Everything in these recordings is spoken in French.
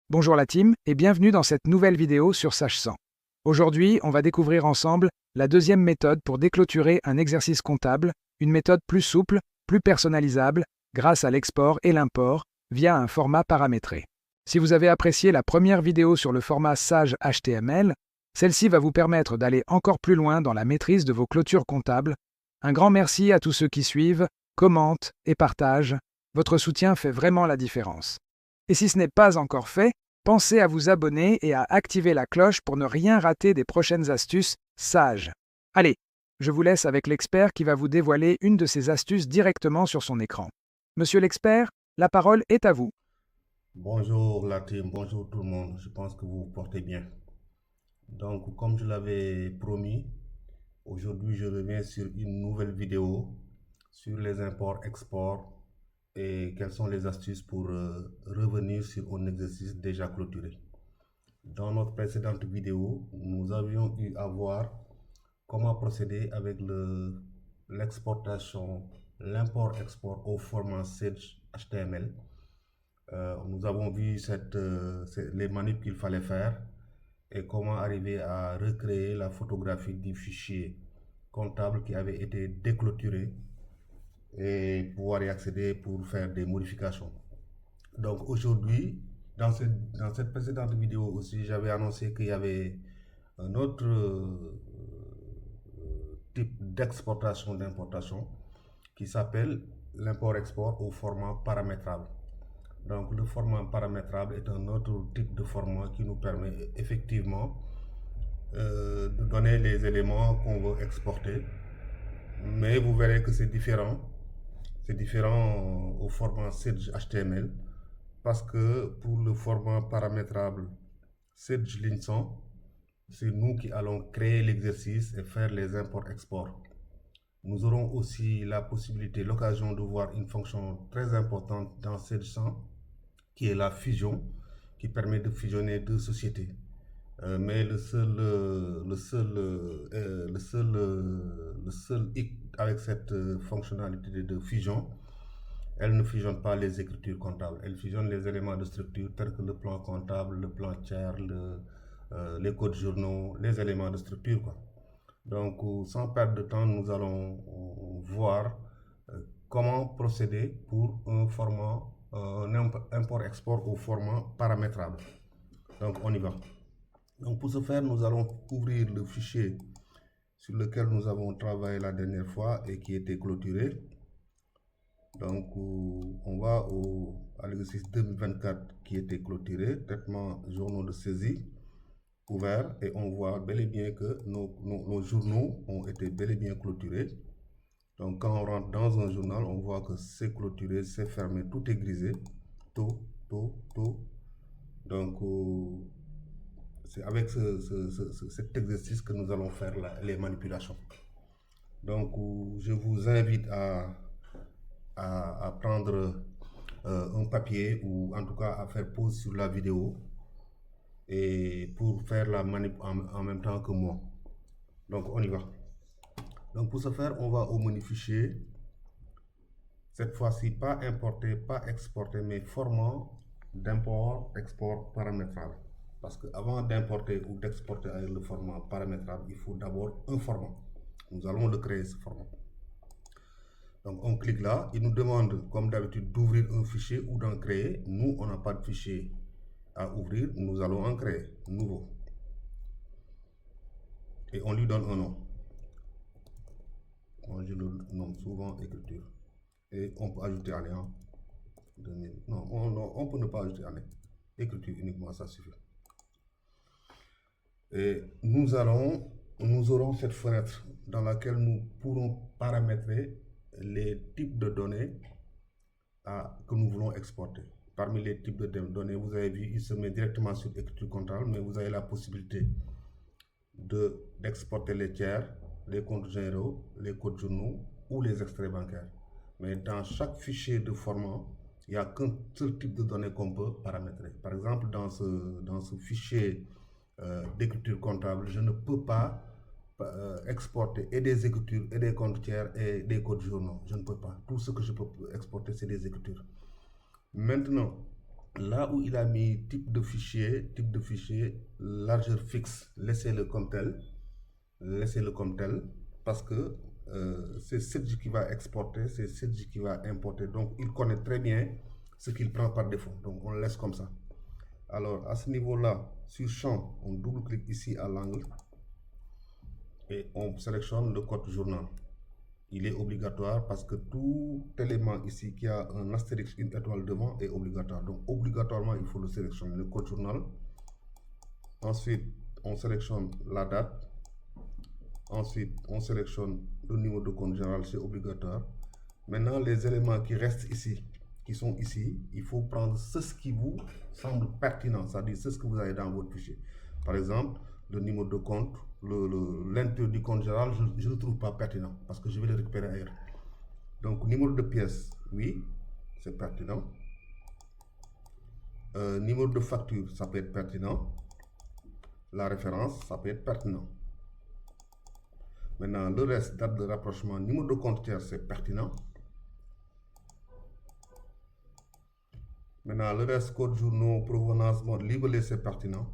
Bonjour la team et bienvenue dans cette nouvelle vidéo sur Sage 100. Aujourd'hui, on va découvrir ensemble la deuxième méthode pour déclôturer un exercice comptable, une méthode plus souple, plus personnalisable, grâce à l'export et l'import, via un format paramétré. Si vous avez apprécié la première vidéo sur le format Sage HTML, celle-ci va vous permettre d'aller encore plus loin dans la maîtrise de vos clôtures comptables. Un grand merci à tous ceux qui suivent, commentent et partagent. Votre soutien fait vraiment la différence. Et si ce n'est pas encore fait, pensez à vous abonner et à activer la cloche pour ne rien rater des prochaines astuces sages. Allez, je vous laisse avec l'expert qui va vous dévoiler une de ces astuces directement sur son écran. Monsieur l'expert, la parole est à vous. Bonjour la team, bonjour tout le monde, je pense que vous vous portez bien. Donc comme je l'avais promis, aujourd'hui je reviens sur une nouvelle vidéo sur les imports-exports et quelles sont les astuces pour revenir sur un exercice déjà clôturé. Dans notre précédente vidéo, nous avions eu à voir comment procéder avec l'exportation, l'import-export au format Sage HTML. Nous avons vu les manips qu'il fallait faire et comment arriver à recréer la photographie du fichier comptable qui avait été déclôturé et pouvoir y accéder pour faire des modifications. Donc aujourd'hui, dans cette précédente vidéo aussi, j'avais annoncé qu'il y avait un autre type d'exportation d'importation qui s'appelle l'import-export au format paramétrable. Donc le format paramétrable est un autre type de format qui nous permet effectivement de donner les éléments qu'on veut exporter. Mais vous verrez que c'est différent. C'est différent au format Sage HTML parce que pour le format paramétrable Sage Ligne 100, c'est nous qui allons créer l'exercice et faire les imports-exports. Nous aurons aussi la possibilité, l'occasion de voir une fonction très importante dans Sage 100 qui est la fusion, qui permet de fusionner deux sociétés. Mais le seul hic avec cette fonctionnalité de fusion, elle ne fusionne pas les écritures comptables. Elle fusionne les éléments de structure tels que le plan comptable, le plan tiers, les codes journaux, les éléments de structure, quoi. Donc, sans perdre de temps, nous allons voir comment procéder pour un import-export au format paramétrable. Donc, on y va. Donc, pour ce faire, nous allons ouvrir le fichier sur lequel nous avons travaillé la dernière fois et qui était clôturé. Donc, on va à l'exercice 2024 qui était clôturé, traitement journaux de saisie ouvert, et on voit bel et bien que nos journaux ont été bel et bien clôturés. Donc quand on rentre dans un journal, on voit que c'est clôturé, c'est fermé, tout est grisé, tout. Donc c'est avec cet exercice que nous allons faire les manipulations. Donc je vous invite à prendre un papier ou en tout cas à faire pause sur la vidéo et pour faire la manip en même temps que moi. Donc on y va. Donc pour ce faire, on va au menu fichier. Cette fois-ci, pas importer, pas exporter, mais format d'import, export paramétrable. Parce qu'avant d'importer ou d'exporter avec le format paramétrable, il faut d'abord un format. Nous allons le créer, ce format. Donc on clique là, il nous demande comme d'habitude d'ouvrir un fichier ou d'en créer. Nous, on n'a pas de fichier à ouvrir, nous allons en créer, nouveau. Et on lui donne un nom. Moi, je le nomme souvent écriture. Et on peut ajouter année. Non, on peut ne pas ajouter année. Écriture uniquement, ça suffit. Et nous aurons cette fenêtre dans laquelle nous pourrons paramétrer les types de données que nous voulons exporter. Parmi les types de données, vous avez vu, il se met directement sur écriture comptable, mais vous avez la possibilité d'exporter les tiers, les comptes généraux, les codes journaux ou les extraits bancaires. Mais dans chaque fichier de format, il n'y a qu'un seul type de données qu'on peut paramétrer. Par exemple, dans ce fichier d'écriture comptable, je ne peux pas exporter et des écritures et des comptes tiers et des codes journaux. Je ne peux pas. Tout ce que je peux exporter, c'est des écritures. Maintenant, Là où il a mis type de fichier, largeur fixe, laissez-le comme tel. Laissez-le comme tel parce que c'est Serge qui va exporter, c'est Serge qui va importer. Donc, il connaît très bien ce qu'il prend par défaut. Donc, on laisse comme ça. Alors, à ce niveau-là, sur champ, on double-clique ici à l'angle et on sélectionne le code journal. Il est obligatoire parce que tout élément ici qui a un astérix, une étoile devant est obligatoire. Donc, obligatoirement, il faut le sélectionner, le code journal. Ensuite, on sélectionne la date. Ensuite, on sélectionne le numéro de compte général, c'est obligatoire. Maintenant, les éléments qui restent ici, qui sont ici, il faut prendre ce qui vous semble pertinent, c'est-à-dire ce que vous avez dans votre fichier. Par exemple, le numéro de compte, l'intérieur du compte général, je ne le trouve pas pertinent parce que je vais le récupérer ailleurs. Donc, numéro de pièce, oui, c'est pertinent. Numéro de facture, ça peut être pertinent. La référence, ça peut être pertinent. Maintenant, le reste, date de rapprochement, numéro de compte tiers, c'est pertinent. Maintenant, le reste, code journaux, provenance, mode, libellé, c'est pertinent.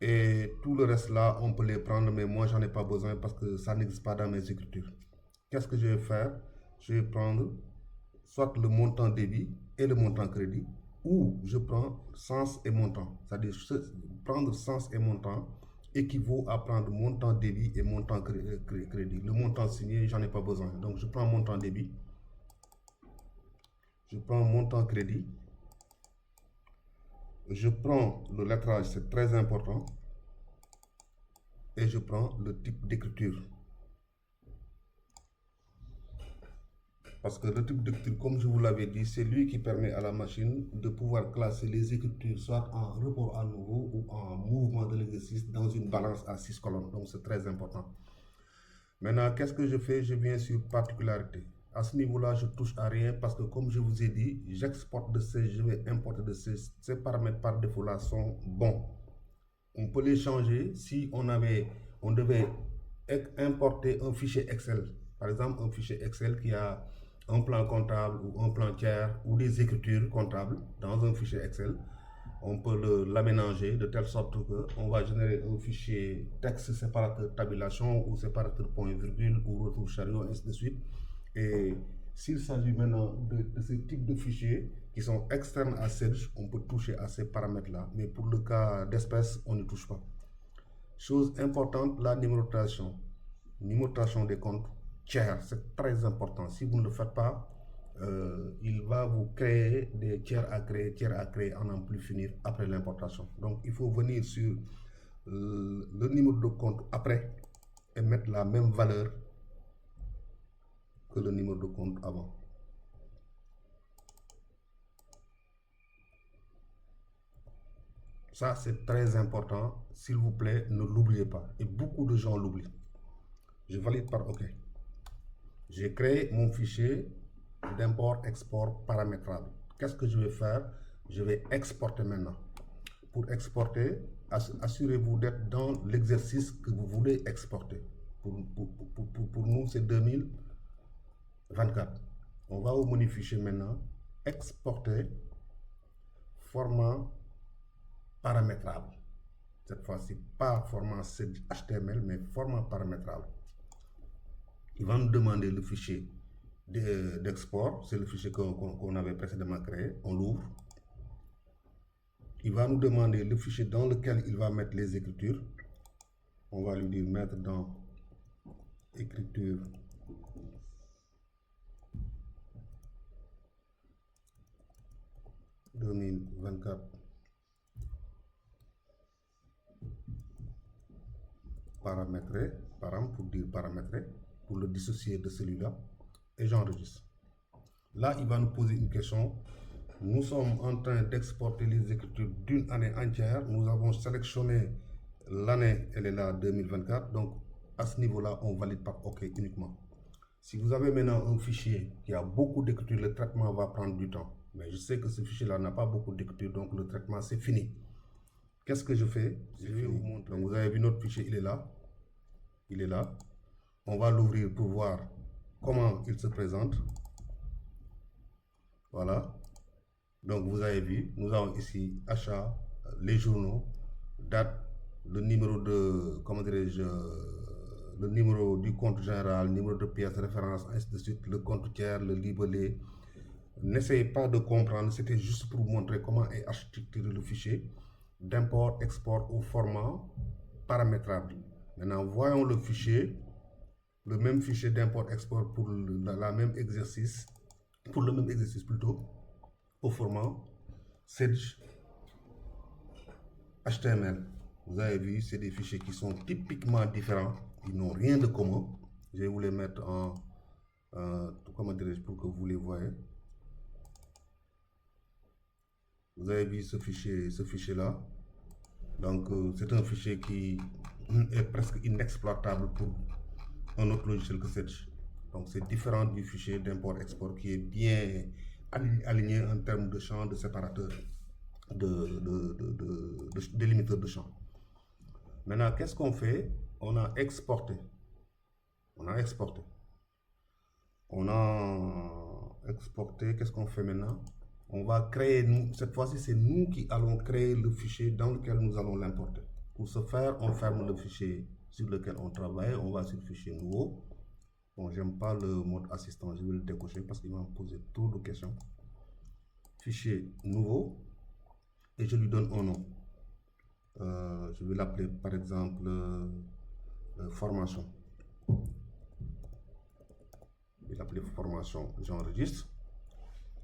Et tout le reste là, on peut les prendre, mais moi, j'en ai pas besoin parce que ça n'existe pas dans mes écritures. Qu'est-ce que je vais faire? Je vais prendre soit le montant débit et le montant crédit, ou je prends sens et montant. C'est-à-dire, prendre sens et montant équivaut à prendre montant débit et montant crédit. Le montant signé, j'en ai pas besoin. Donc, je prends montant débit. Je prends montant crédit. Je prends le lettrage, c'est très important. Et je prends le type d'écriture. Parce que le type d'écriture, comme je vous l'avais dit, c'est lui qui permet à la machine de pouvoir classer les écritures soit en report à nouveau ou en mouvement de l'exercice dans une balance à 6 colonnes. Donc, c'est très important. Maintenant, qu'est-ce que je fais? Je viens sur particularité. À ce niveau-là, je touche à rien parce que comme je vous ai dit, j'exporte de ces, je vais importer de ces paramètres par défaut là sont bons. On peut les changer si on devait importer un fichier Excel. Par exemple, un fichier Excel qui a un plan comptable ou un plan tiers ou des écritures comptables dans un fichier Excel. On peut l'aménager de telle sorte qu'on va générer un fichier texte séparateur tabulation ou séparateur point virgule ou retour chariot, ainsi de suite. Et s'il s'agit maintenant de ce type de fichiers qui sont externes à Serge, on peut toucher à ces paramètres-là. Mais pour le cas d'espèce, on ne touche pas. Chose importante, la numérotation. Numérotation des comptes tiers, c'est très important. Si vous ne le faites pas, il va vous créer des tiers à créer, à n'en plus finir après l'importation. Donc, il faut venir sur le numéro de compte après et mettre la même valeur que le numéro de compte avant. Ça, c'est très important. S'il vous plaît, ne l'oubliez pas. Et beaucoup de gens l'oublient. Je valide par OK. J'ai créé mon fichier d'import-export paramétrable. Qu'est-ce que je vais faire? Je vais exporter maintenant. Pour exporter, assurez-vous d'être dans l'exercice que vous voulez exporter. Pour nous, c'est 2024. On va au menu fichier maintenant. Exporter format paramétrable. Cette fois-ci, pas format HTML, mais format paramétrable. Il va nous demander le fichier d'export. C'est le fichier qu'on avait précédemment créé. On l'ouvre. Il va nous demander le fichier dans lequel il va mettre les écritures. On va lui dire mettre dans écriture « 2024 » paramétrer, param pour dire paramétrer, pour le dissocier de celui-là, et j'enregistre. Là, il va nous poser une question. Nous sommes en train d'exporter les écritures d'une année entière. Nous avons sélectionné l'année, elle est là, 2024. Donc, à ce niveau-là, on valide par OK uniquement. Si vous avez maintenant un fichier qui a beaucoup d'écritures, le traitement va prendre du temps. Mais je sais que ce fichier-là n'a pas beaucoup d'écritures, donc le traitement, c'est fini. Qu'est-ce que je fais? Je vais vous montrer. Donc, vous avez vu notre fichier, il est là. Il est là. On va l'ouvrir pour voir comment il se présente. Voilà. Donc vous avez vu, nous avons ici achat, les journaux, date, le numéro de, comment dirais-je, le numéro du compte général, numéro de pièce de référence, ainsi de suite, le compte tiers, le libellé. N'essayez pas de comprendre, c'était juste pour vous montrer comment est architecturé le fichier d'import-export au format paramétrable. Maintenant, voyons le fichier, le même fichier d'import-export pour la même exercice, pour le même exercice plutôt, au format Sedge HTML. Vous avez vu, c'est des fichiers qui sont typiquement différents, ils n'ont rien de commun. Je vais vous les mettre en, comment dirais-je, pour que vous les voyez. Vous avez vu ce fichier-là. Donc, c'est un fichier qui est presque inexploitable pour un autre logiciel que Sedge. Donc, c'est différent du fichier d'import-export qui est bien aligné en termes de champ, de séparateur, de délimitateur de champ. Maintenant, qu'est-ce qu'on fait? On a exporté. On a exporté. On a exporté. Qu'est-ce qu'on fait maintenant? On va créer, cette fois-ci, c'est nous qui allons créer le fichier dans lequel nous allons l'importer. Pour ce faire, on ferme le fichier sur lequel on travaille. On va sur le fichier nouveau. Bon, j'aime pas le mode assistant, je vais le décocher parce qu'il va me poser trop de questions. Fichier nouveau. Et je lui donne un nom. Je vais l'appeler par exemple formation. Je vais l'appeler formation, j'enregistre.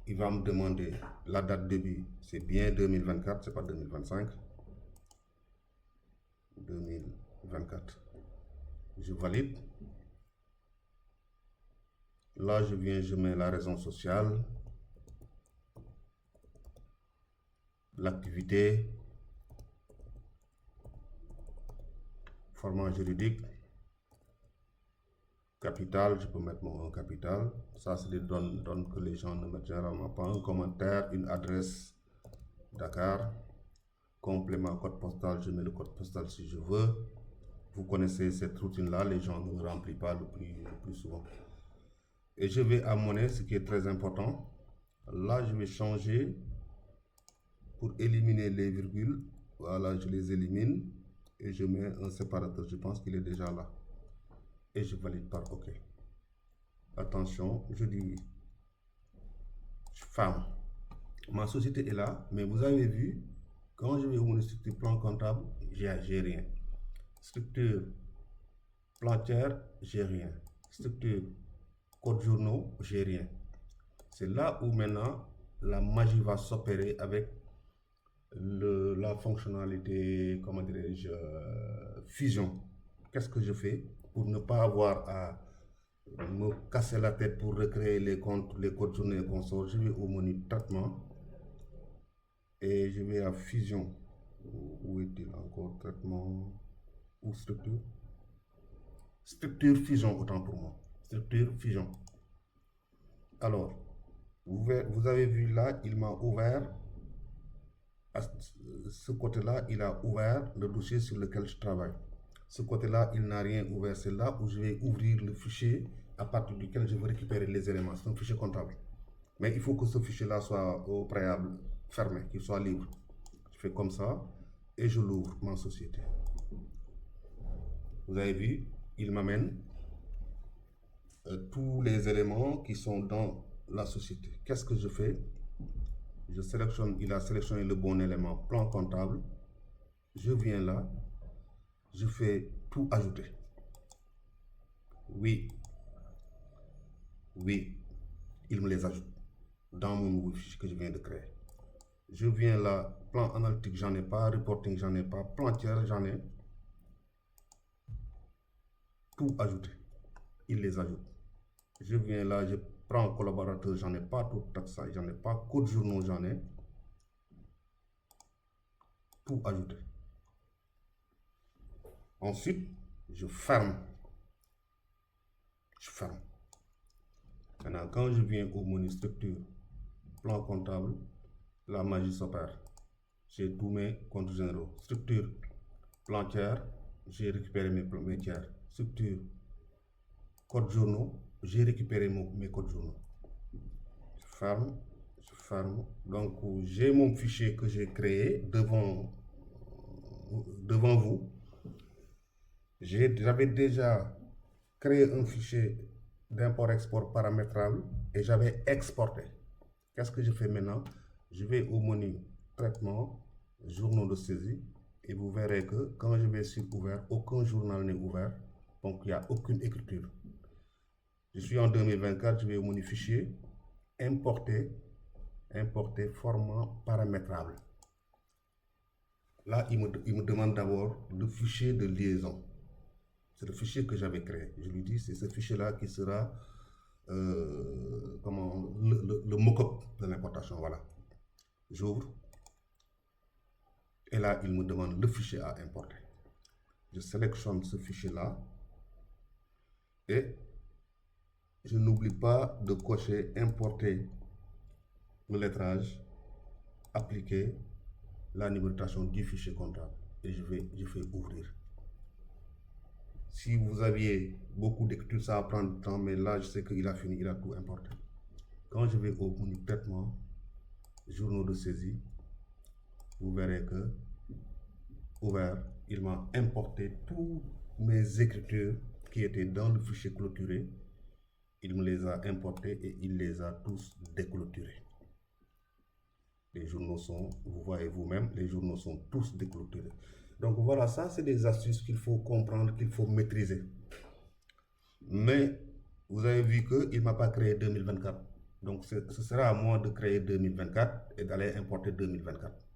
Il va me demander la date de début, c'est bien 2024, c'est pas 2025. 2024. Je valide. Là, je viens, je mets la raison sociale, l'activité, format juridique, capital, je peux mettre mon capital. Ça, c'est des données que les gens ne mettent généralement pas. Un commentaire, une adresse, Dakar, complément code postal, je mets le code postal si je veux. Vous connaissez cette routine-là, les gens ne remplissent pas le plus souvent. Et je vais à monnaie, ce qui est très important. Là, je vais changer pour éliminer les virgules. Voilà, je les élimine et je mets un séparateur. Je pense qu'il est déjà là. Et je valide par OK. Attention, je dis oui. Je ferme. Ma société est là, mais vous avez vu, quand je vais au menu structure plan comptable, j'ai rien. Structure plantière, j'ai rien. Structure code journaux, j'ai rien. C'est là où maintenant la magie va s'opérer avec la fonctionnalité, comment dirais-je, fusion. Qu'est-ce que je fais pour ne pas avoir à me casser la tête pour recréer les comptes, les codes journaux et consorts? Je vais au menu traitement et je vais à fusion. Où est-il encore? Traitement ou structure? Structure fusion, autant pour moi. Structure fusion. Alors, vous avez vu là, il m'a ouvert, à ce côté-là, il a ouvert le dossier sur lequel je travaille. Ce côté-là, il n'a rien ouvert. C'est là où je vais ouvrir le fichier à partir duquel je vais récupérer les éléments. C'est un fichier comptable. Mais il faut que ce fichier-là soit au préalable fermé, qu'il soit libre. Je fais comme ça et je l'ouvre, ma société. Vous avez vu, il m'amène tous les éléments qui sont dans la société. Qu'est-ce que je fais? Je sélectionne, il a sélectionné le bon élément, plan comptable. Je viens là, je fais tout ajouter. Oui, oui, il me les ajoute dans mon nouveau fichier que je viens de créer. Je viens là, plan analytique, j'en ai pas, reporting, j'en ai pas, plan tiers, j'en ai. Tout ajouter. Il les ajoute. Je viens là, je prends collaborateur, j'en ai pas, tout ça, j'en ai pas, code journaux, j'en ai. Tout ajouter. Ensuite, je ferme. Je ferme. Maintenant, quand je viens au menu structure, plan comptable, la magie s'opère. J'ai tous mes comptes généraux. Structure, plan tiers, j'ai récupéré mes tiers. Structure, code journaux, j'ai récupéré mes codes journaux. Je ferme. Donc, j'ai mon fichier que j'ai créé devant vous. J'avais déjà créé un fichier d'import-export paramétrable et j'avais exporté. Qu'est-ce que je fais maintenant? Je vais au menu traitement, journaux de saisie, et vous verrez que quand je vais sur ouvert, aucun journal n'est ouvert, donc il n'y a aucune écriture. Je suis en 2024, je vais au menu fichier, importer format paramétrable. Là, il me demande d'abord le fichier de liaison. C'est le fichier que j'avais créé. Je lui dis, c'est ce fichier-là qui sera le mock-up de l'importation. Voilà. J'ouvre. Et là, il me demande le fichier à importer. Je sélectionne ce fichier-là. Et je n'oublie pas de cocher importer le lettrage, appliquer la numérotation du fichier comptable. Et je fais ouvrir. Si vous aviez beaucoup d'écriture, ça va prendre du temps, mais là, je sais qu'il a fini, il a tout importé. Quand je vais au menu traitement, journaux de saisie, vous verrez que, ouvert, il m'a importé toutes mes écritures qui étaient dans le fichier clôturé. Il me les a importés et il les a tous déclôturés. Les journaux sont, vous voyez vous-même, les journaux sont tous déclôturés. Donc voilà, ça c'est des astuces qu'il faut comprendre, qu'il faut maîtriser. Mais vous avez vu qu'il ne m'a pas créé 2024. Donc ce sera à moi de créer 2024 et d'aller importer 2024.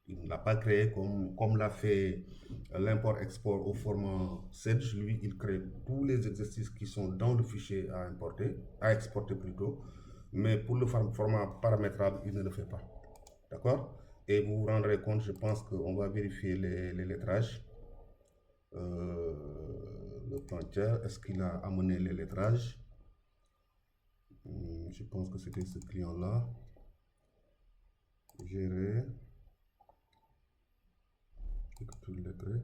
Il ne l'a pas créé comme l'a fait l'import-export au format Sedge. Lui, il crée tous les exercices qui sont dans le fichier à exporter plutôt. Mais pour le format paramétrable, il ne le fait pas. D'accord? Et vous vous rendrez compte, je pense qu'on va vérifier les lettrages. Le plancher, est-ce qu'il a amené les lettrages? Je pense que c'était ce client-là. Gérer. Écriture lettrée.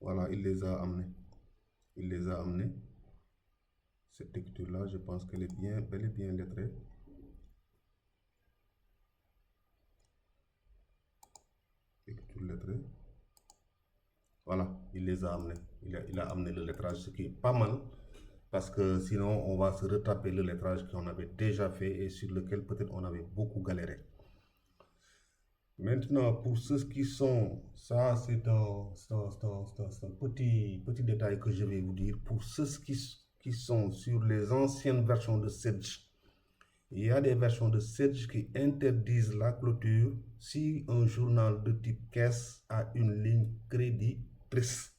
Voilà, il les a amenés. Il les a amenés. Cette écriture-là, je pense qu'elle est bel et bien lettrée. Écriture lettrée. Voilà, il les a amenés. Il a amené le lettrage, ce qui est pas mal. Parce que sinon, on va se retaper le lettrage qu'on avait déjà fait et sur lequel peut-être on avait beaucoup galéré. Maintenant, pour ceux qui sont, ça c'est un petit détail que je vais vous dire. Pour ceux qui sont sur les anciennes versions de Sedge, il y a des versions de Sedge qui interdisent la clôture si un journal de type caisse a une ligne créditrice.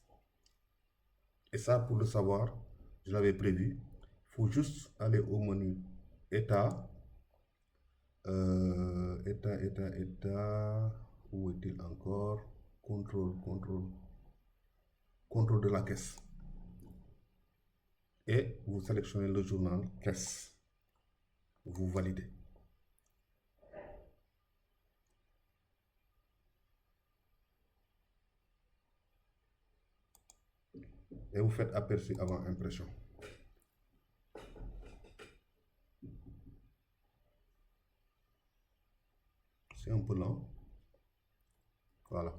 Et ça, pour le savoir, je l'avais prévu. Il faut juste aller au menu État. État. Où est-il encore? Contrôle de la caisse. Et vous sélectionnez le journal caisse. Vous validez. Et vous faites aperçu avant impression. C'est un peu lent. Voilà.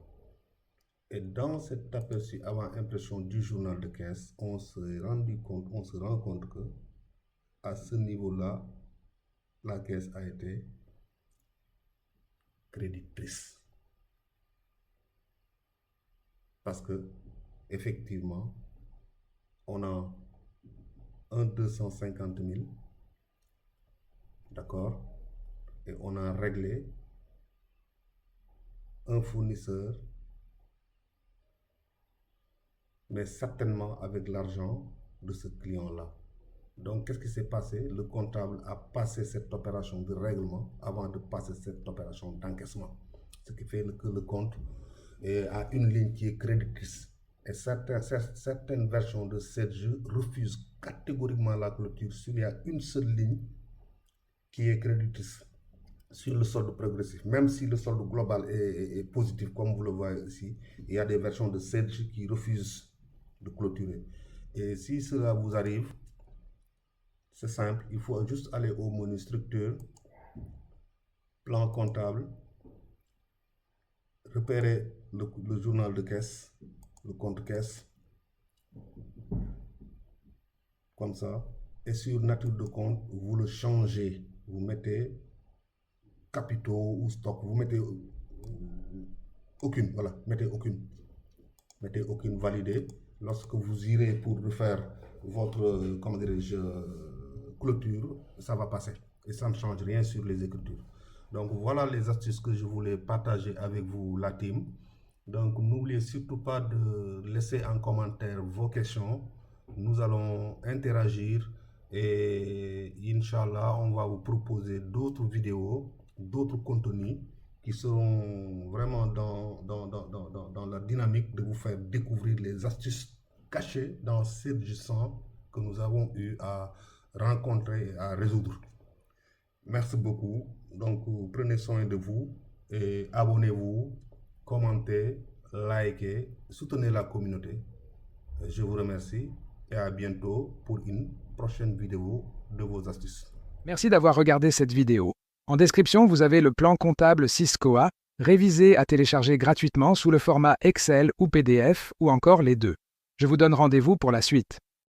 Et dans cet aperçu avant impression du journal de caisse, on se rend compte que à ce niveau-là, la caisse a été créditrice. Parce que, effectivement, on a un 250 000, d'accord, et on a réglé un fournisseur, mais certainement avec l'argent de ce client-là. Donc, qu'est-ce qui s'est passé? Le comptable a passé cette opération de règlement avant de passer cette opération d'encaissement. Ce qui fait que le compte a une ligne qui est créditrice. Et certaines versions de cette jeu refusent catégoriquement la clôture s'il y a une seule ligne qui est créditrice sur le solde progressif. Même si le solde global est positif, comme vous le voyez ici, il y a des versions de Sedge qui refusent de clôturer. Et si cela vous arrive, C'est simple, il faut juste aller au menu structure, plan comptable, repérer le journal de caisse, le compte caisse, comme ça. Et sur nature de compte, vous le changez. Vous mettez capitaux ou stock. Vous mettez aucune, voilà, mettez aucune. Mettez aucune validée. Lorsque vous irez pour refaire votre, comment dirais-je, clôture, ça va passer. Et ça ne change rien sur les écritures. Donc voilà les astuces que je voulais partager avec vous, la team. Donc n'oubliez surtout pas de laisser en commentaire vos questions. Nous allons interagir et Inch'Allah, on va vous proposer d'autres vidéos, d'autres contenus qui seront vraiment dans la dynamique de vous faire découvrir les astuces cachées dans Sedge100 que nous avons eu à rencontrer et à résoudre. Merci beaucoup. Donc, prenez soin de vous et abonnez-vous, commentez, likez, soutenez la communauté. Je vous remercie et à bientôt pour une prochaine vidéo de vos astuces. Merci d'avoir regardé cette vidéo. En description, vous avez le plan comptable Syscoa, révisé à télécharger gratuitement sous le format Excel ou PDF, ou encore les deux. Je vous donne rendez-vous pour la suite.